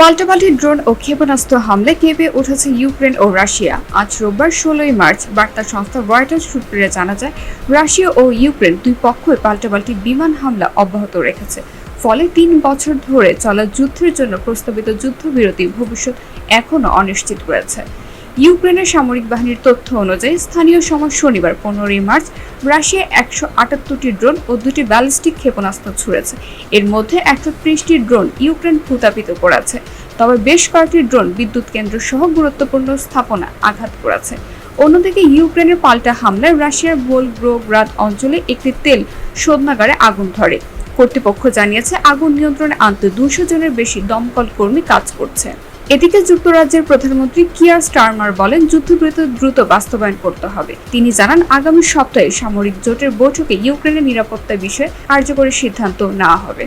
পাল্টাপাল্টি ড্রোন ও ক্ষেপণাস্ত্র হামলায় কেঁপে উঠেছে ইউক্রেন ও রাশিয়া। আজ রোববার 16 মার্চ বার্তা সংস্থা রয়টার্স সূত্রে জানা যায়, রাশিয়া ও ইউক্রেন দুই পক্ষই পাল্টাপাল্টি বিমান হামলা অব্যাহত রেখেছে। ফলে 3 বছর ধরে চলা যুদ্ধের জন্য প্রস্তাবিত যুদ্ধবিরতি ভবিষ্যৎ এখনও অনিশ্চিত রয়েছে। ইউক্রেনের সামরিক বাহিনীর তথ্য অনুযায়ী স্থানীয় সময় শনিবার 15 মার্চ রাশিয়া 178টি ড্রোন ও 2টি ব্যালিস্টিক ক্ষেপণাস্ত্র ছুড়েছে। এর মধ্যে 130টি ড্রোন ইউক্রেন ভূতাপিত করেছে, তবে বেশ কয়েকটি ড্রোন বিদ্যুৎ কেন্দ্র সহ গুরুত্বপূর্ণ স্থাপনা আঘাত করেছে। অন্যদিকে ইউক্রেনের পাল্টা হামলায় রাশিয়ার ভোলগোগ্রাদ অঞ্চলে একটি তেল শোধনাগারে আগুন ধরে। কর্তৃপক্ষ জানিয়েছে, আগুন নিয়ন্ত্রণে আনতে 200 জনের বেশি দমকল কর্মী কাজ করছে। এদিকে যুক্তরাজ্যের প্রধানমন্ত্রী কিয়ার স্টারমার বলেন, যুদ্ধবিরতি দ্রুত বাস্তবায়ন করতে হবে। তিনি জানান, আগামী সপ্তাহে সামরিক জোটের বৈঠকে ইউক্রেনের নিরাপত্তা বিষয়ে কার্যকরী সিদ্ধান্ত নেওয়া হবে।